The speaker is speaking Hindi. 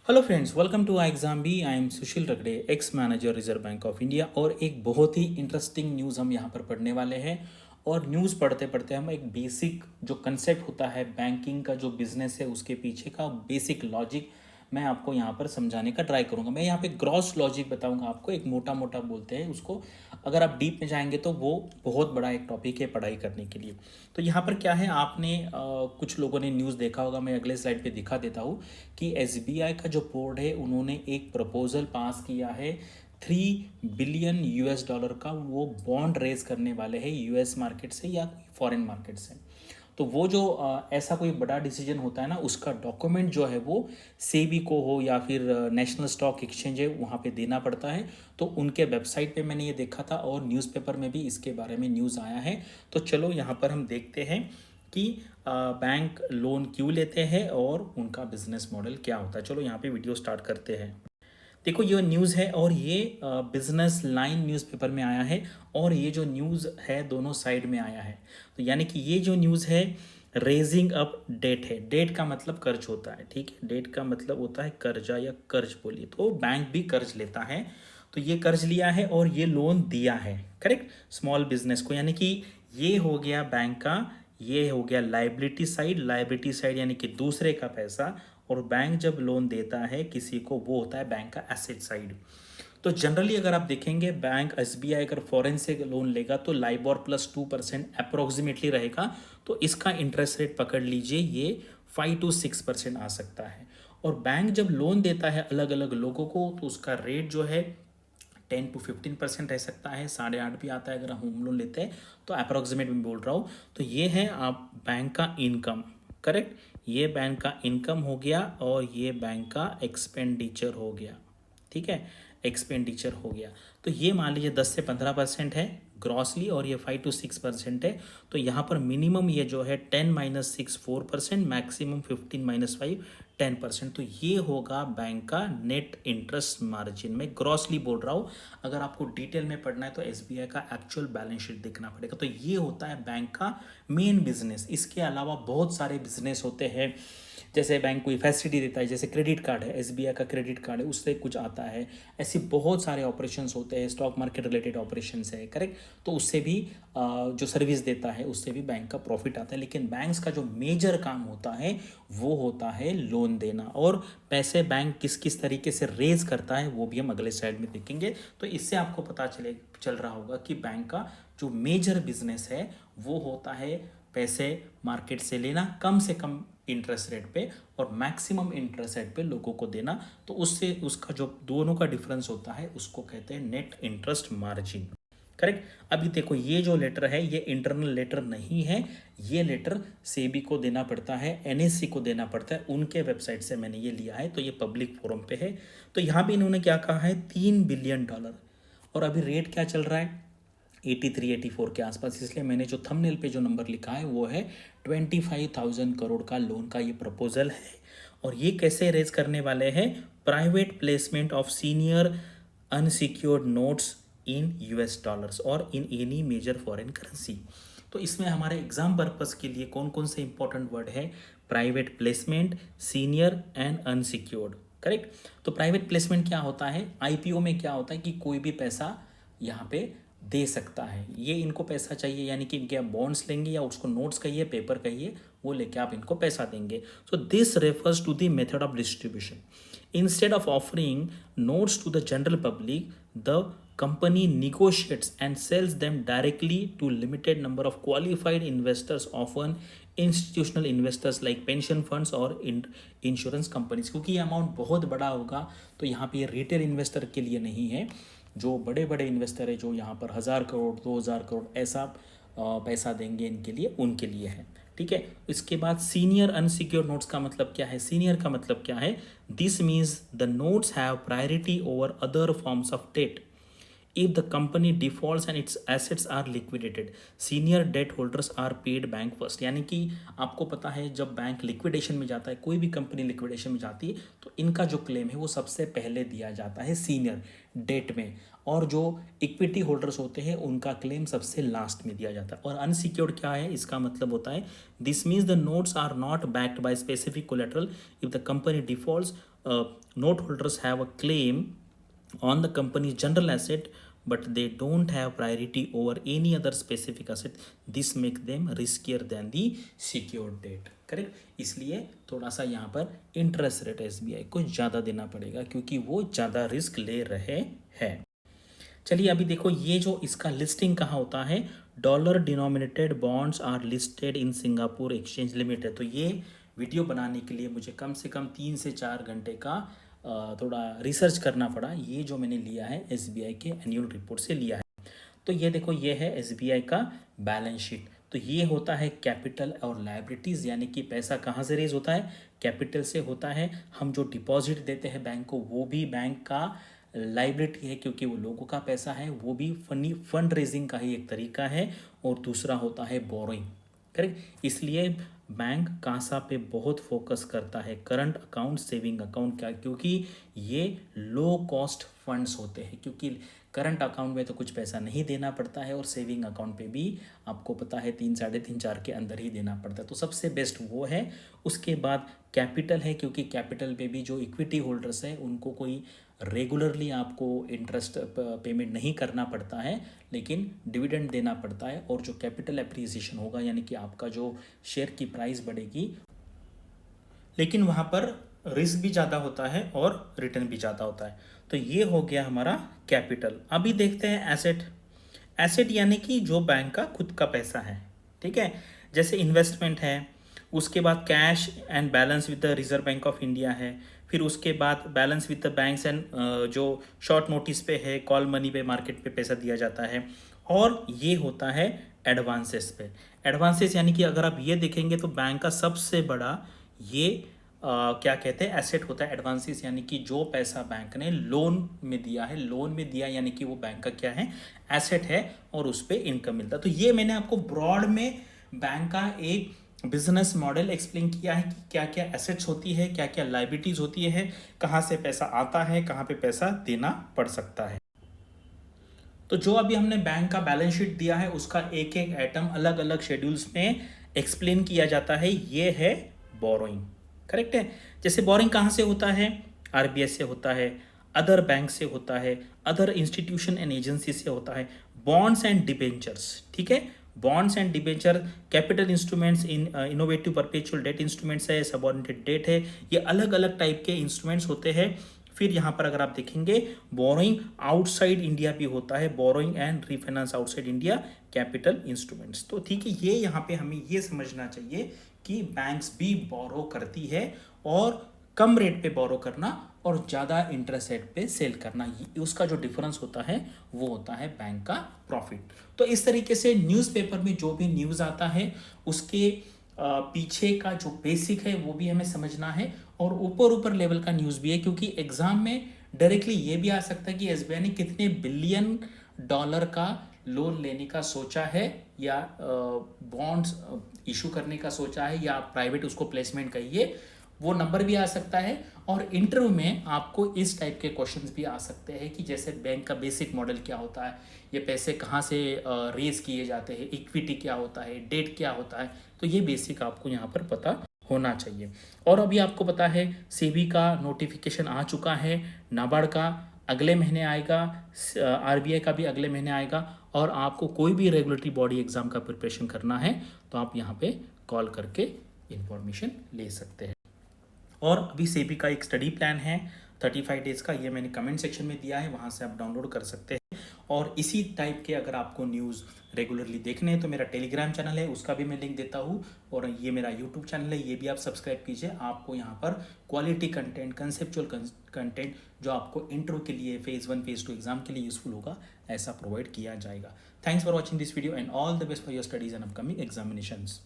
Hello friends, welcome to I exam B. I am Sushil Ragade, ex manager Reserve Bank of India. और एक बहुत ही इंटरेस्टिंग न्यूज़ हम यहाँ पर पढ़ने वाले हैं। और न्यूज़ पढ़ते पढ़ते हम एक बेसिक जो कंसेप्ट होता है बैंकिंग का, जो बिजनेस है उसके पीछे का बेसिक लॉजिक मैं आपको यहाँ पर समझाने का ट्राई करूँगा। मैं यहाँ पे ग्रॉस लॉजिक बताऊँगा आपको, एक मोटा मोटा बोलते हैं उसको। अगर आप डीप में जाएंगे तो वो बहुत बड़ा एक टॉपिक है पढ़ाई करने के लिए। तो यहाँ पर क्या है, आपने कुछ लोगों ने न्यूज़ देखा होगा, मैं अगले स्लाइड पे दिखा देता हूँ कि एसबीआई का जो बोर्ड है उन्होंने एक प्रपोजल पास किया है 3 बिलियन यूएस डॉलर का। वो बॉन्ड रेज करने वाले हैं यूएस मार्केट से या फॉरेन मार्केट से। तो वो जो ऐसा कोई बड़ा डिसीजन होता है ना, उसका डॉक्यूमेंट जो है वो सेबी को हो या फिर नेशनल स्टॉक एक्सचेंज है वहाँ पे देना पड़ता है। तो उनके वेबसाइट पे मैंने ये देखा था और न्यूज़पेपर में भी इसके बारे में न्यूज़ आया है। तो चलो यहाँ पर हम देखते हैं कि बैंक लोन क्यों लेते हैं और उनका बिजनेस मॉडल क्या होता है। चलो यहाँ पे वीडियो स्टार्ट करते हैं। देखो ये न्यूज़ है और ये बिजनेस लाइन न्यूज़पेपर में आया है और ये जो न्यूज़ है दोनों साइड में आया है। तो यानी कि ये जो न्यूज़ है रेजिंग अप डेट है। डेट का मतलब कर्ज होता है, ठीक है। डेट का मतलब होता है कर्जा या कर्ज बोलिए, तो बैंक भी कर्ज लेता है। तो ये कर्ज लिया है और ये लोन दिया है, करेक्ट, स्मॉल बिजनेस को। यानी कि ये हो गया बैंक का, ये हो गया लाइबिलिटी साइड। लाइबिलिटी साइड यानी कि दूसरे का पैसा। और बैंक जब लोन देता है किसी को, वो होता है बैंक का एसेट साइड। तो जनरली अगर आप देखेंगे, बैंक एसबीआई अगर फॉरेन से लोन लेगा तो लाइबोर प्लस 2% अप्रोक्सीमेटली रहेगा। तो इसका इंटरेस्ट रेट पकड़ लीजिए, ये 5 to 6% आ सकता है। और बैंक जब लोन देता है अलग अलग लोगों को तो उसका रेट जो है 10 to 15% रह सकता है। 8.5 भी आता है अगर हम होम लोन लेते हैं। तो अप्रोक्सीमेट मैं बोल रहा हूँ। तो ये है आप बैंक का इनकम, करेक्ट। ये बैंक का इनकम हो गया और ये बैंक का एक्सपेंडिचर हो गया, ठीक है। एक्सपेंडिचर हो गया। तो ये मान लीजिए 10 से 15% है ग्रॉसली और ये 5 to 6% है। तो यहाँ पर मिनिमम ये जो है 10 - 6 4%, मैक्सिमम 15 - 5 10%। तो ये होगा बैंक का नेट इंटरेस्ट मार्जिन। में ग्रॉसली बोल रहा हूँ, अगर आपको डिटेल में पढ़ना है तो एसबीआई का एक्चुअल बैलेंस शीट देखना पड़ेगा। तो ये होता है बैंक का मेन बिजनेस। इसके अलावा बहुत सारे बिजनेस होते हैं। जैसे बैंक कोई फैसिलिटी देता है, जैसे क्रेडिट कार्ड है, एसबीआई का क्रेडिट कार्ड है, उससे कुछ आता है। ऐसे बहुत सारे ऑपरेशंस होते हैं, स्टॉक मार्केट रिलेटेड ऑपरेशंस है, करेक्ट। तो उससे भी जो सर्विस देता है उससे भी बैंक का प्रॉफिट आता है। लेकिन बैंक्स का जो मेजर काम होता है वो होता है लोन देना। और पैसे बैंक किस किस तरीके से रेज करता है वो भी हम अगले स्लाइड में देखेंगे। तो इससे आपको पता चल रहा होगा कि बैंक का जो मेजर बिजनेस है वो होता है पैसे मार्केट से लेना कम से कम इंटरेस्ट रेट पे और मैक्सिमम इंटरेस्ट रेट पे लोगों को देना। तो उससे उसका जो दोनों का डिफरेंस होता है उसको कहते हैं नेट इंटरेस्ट मार्जिन, करेक्ट। अभी देखो ये जो लेटर है ये इंटरनल लेटर नहीं है। ये लेटर सेबी को देना पड़ता है, एनएससी को देना पड़ता है। उनके वेबसाइट से मैंने ये लिया है, तो ये पब्लिक फोरम पे है। तो यहाँ पे इन्होंने क्या कहा है, $3 बिलियन। और अभी रेट क्या चल रहा है, 83 84 के आसपास। इसलिए मैंने जो थंबनेल पे जो नंबर लिखा है वो है 25,000 करोड़ का लोन का ये प्रपोजल है। और ये कैसे रेज करने वाले हैं, private placement of senior unsecured notes in US dollars और in any major foreign currency. तो इसमें हमारे एग्जाम पर्पस के लिए कौन कौन से इंपॉर्टेंट वर्ड है, private placement, senior and unsecured, correct. तो प्राइवेट प्लेसमेंट क्या होता है, आईपीओ में क्या होता है कि कोई भी पैसा यहाँ पे दे सकता है। ये इनको पैसा चाहिए, यानी कि इनके आप बॉन्ड्स लेंगे या उसको नोट्स कहिए, पेपर कहिए, वो लेके आप इनको पैसा देंगे। So this refers to the method of distribution. Instead of offering notes to the general public, the company negotiates and sells them directly to limited number of qualified investors, often institutional investors like pension funds और insurance companies। क्योंकि ये अमाउंट बहुत बड़ा होगा तो यहाँ पे ये रिटेल इन्वेस्टर के लिए नहीं है। जो बड़े बड़े इन्वेस्टर है जो यहाँ पर 1,000 करोड़ 2,000 करोड़ ऐसा पैसा देंगे इनके लिए, उनके लिए है, ठीक है। इसके बाद सीनियर अनसिक्योर्ड नोट्स का मतलब क्या है, सीनियर का मतलब क्या है, this means the notes have priority over other forms of debt if the company defaults and its assets are liquidated, senior debt holders are paid bank first। यानी कि आपको पता है जब बैंक लिक्विडेशन में जाता है, कोई भी कंपनी लिक्विडेशन में जाती है, तो इनका जो क्लेम है वो सबसे पहले दिया जाता है सीनियर डेट में, और जो इक्विटी होल्डर्स होते हैं उनका क्लेम सबसे लास्ट में दिया जाता है। और अनसिक्योर्ड क्या है, इसका मतलब होता है this means the notes are not backed by specific collateral. If the company defaults, note holders have a claim on the company's general asset, but they don't have priority over any other specific asset. This make them riskier than the secured debt। Correct. इसलिए थोड़ा सा यहाँ पर इंटरेस्ट रेट एसबीआई को ज़्यादा देना पड़ेगा क्योंकि वो ज़्यादा रिस्क ले रहे हैं। चलिए अभी देखो ये जो इसका लिस्टिंग कहाँ होता है, dollar denominated bonds are listed in Singapore exchange limited. तो ये वीडियो बनाने के लिए मुझे कम से कम 3 से 4 घंटे का थोड़ा रिसर्च करना पड़ा। ये जो मैंने लिया है एसबीआई के एनुअल रिपोर्ट से लिया है। तो ये देखो ये है एसबीआई का बैलेंस शीट। तो ये होता है कैपिटल और लायबिलिटीज़, यानी कि पैसा कहाँ से रेज होता है, कैपिटल से होता है। हम जो डिपॉजिट देते हैं बैंक को वो भी बैंक का लाइबिलिटी है क्योंकि वो लोगों का पैसा है, वो भी फंड रेजिंग का ही एक तरीका है। और दूसरा होता है बोरोइंग। करेक्ट। इसलिए बैंक कासा पे बहुत फोकस करता है, करंट अकाउंट, सेविंग अकाउंट क्या, क्योंकि ये लो कॉस्ट फंड्स होते हैं। क्योंकि करंट अकाउंट में तो कुछ पैसा नहीं देना पड़ता है और सेविंग अकाउंट पे भी आपको पता है 3, 3.5, 4 के अंदर ही देना पड़ता है। तो सबसे बेस्ट वो है। उसके बाद कैपिटल है, क्योंकि कैपिटल पे भी जो इक्विटी होल्डर्स हैं उनको कोई रेगुलरली आपको इंटरेस्ट पेमेंट नहीं करना पड़ता है, लेकिन डिविडेंड देना पड़ता है। और जो कैपिटल एप्रिसिएशन होगा, यानी कि आपका जो शेयर की प्राइस बढ़ेगी, लेकिन वहाँ पर रिस्क भी ज़्यादा होता है और रिटर्न भी ज़्यादा होता है। तो ये हो गया हमारा कैपिटल। अभी देखते हैं एसेट। एसेट यानी कि जो बैंक का खुद का पैसा है, ठीक है, जैसे इन्वेस्टमेंट है, उसके बाद cash and balance with the reserve Bank of India है, फिर उसके बाद balance with the banks and जो शॉर्ट नोटिस पे है, कॉल मनी पे, मार्केट पे पैसा दिया जाता है। और ये होता है एडवांसेस पे। एडवांसेस यानी कि अगर आप ये देखेंगे तो बैंक का सबसे बड़ा ये क्या कहते हैं एसेट होता है एडवांसेस, यानी कि जो पैसा बैंक ने लोन में दिया है, लोन में दिया यानी कि वो बैंक का क्या है, एसेट है, और उस पर इनकम मिलता है। तो ये मैंने आपको ब्रॉड में बैंक का एक बिजनेस मॉडल एक्सप्लेन किया है कि क्या क्या एसेट्स होती है, क्या क्या लाइबिलिटीज होती है, कहाँ से पैसा आता है, कहाँ पे पैसा देना पड़ सकता है। तो जो अभी हमने बैंक का बैलेंस शीट दिया है उसका एक एक आइटम अलग अलग शेड्यूल्स में एक्सप्लेन किया जाता है। ये है बोरोइंग। करेक्ट है। जैसे बोरोइंग कहाँ से होता है, आरबीआई से होता है, अदर बैंक से होता है, अदर इंस्टीट्यूशन एंड एजेंसी से होता है, बॉन्ड्स एंड डिबेंचर्स, ठीक है, bonds and debenture, capital instruments, in innovative perpetual debt instruments है, सबऑर्डिनेटेड डेट है, ये अलग अलग टाइप के इंस्ट्रूमेंट्स होते हैं। फिर यहाँ पर अगर आप देखेंगे बोरोइंग आउटसाइड इंडिया भी होता है, borrowing and refinance outside India, capital instruments. तो ठीक है, ये यहाँ पे हमें ये समझना चाहिए कि बैंक्स भी बोरो करती है, और कम रेट पे बोरो करना और ज़्यादा इंटरेस्ट रेट पे सेल करना, उसका जो डिफरेंस होता है वो होता है बैंक का प्रॉफिट। तो इस तरीके से न्यूज़पेपर में जो भी न्यूज़ आता है उसके पीछे का जो बेसिक है वो भी हमें समझना है, और ऊपर ऊपर लेवल का न्यूज़ भी है, क्योंकि एग्जाम में डायरेक्टली ये भी आ सकता है कि एसबीआई ने कितने बिलियन डॉलर का लोन लेने का सोचा है, या बॉन्ड्स इशू करने का सोचा है, या प्राइवेट उसको प्लेसमेंट कहिए, वो नंबर भी आ सकता है। और इंटरव्यू में आपको इस टाइप के क्वेश्चंस भी आ सकते हैं कि जैसे बैंक का बेसिक मॉडल क्या होता है, ये पैसे कहाँ से रेज किए जाते हैं, इक्विटी क्या होता है, डेट क्या होता है, तो ये बेसिक आपको यहाँ पर पता होना चाहिए। और अभी आपको पता है सेबी का नोटिफिकेशन आ चुका है, नाबार्ड का अगले महीने आएगा, आरबीआई का भी अगले महीने आएगा, और आपको कोई भी रेगुलेटरी बॉडी एग्जाम का प्रिपरेशन करना है तो आप यहाँ पे कॉल करके इंफॉर्मेशन ले सकते हैं। और अभी सेबी का एक स्टडी प्लान है 35 डेज़ का, ये मैंने कमेंट सेक्शन में दिया है, वहाँ से आप डाउनलोड कर सकते हैं। और इसी टाइप के अगर आपको न्यूज़ रेगुलरली देखने हैं तो मेरा टेलीग्राम चैनल है, उसका भी मैं लिंक देता हूँ, और ये मेरा यूट्यूब चैनल है, ये भी आप सब्सक्राइब कीजिए। आपको यहाँ पर क्वालिटी कंटेंट, कंसेप्चुअल कंटेंट जो आपको इंटरव्यू के लिए फेज़ 1 फेज़ 2 एग्जाम के लिए यूजफुल होगा, ऐसा प्रोवाइड किया जाएगा। Thanks for watching this video and all the best for your studies and upcoming examinations.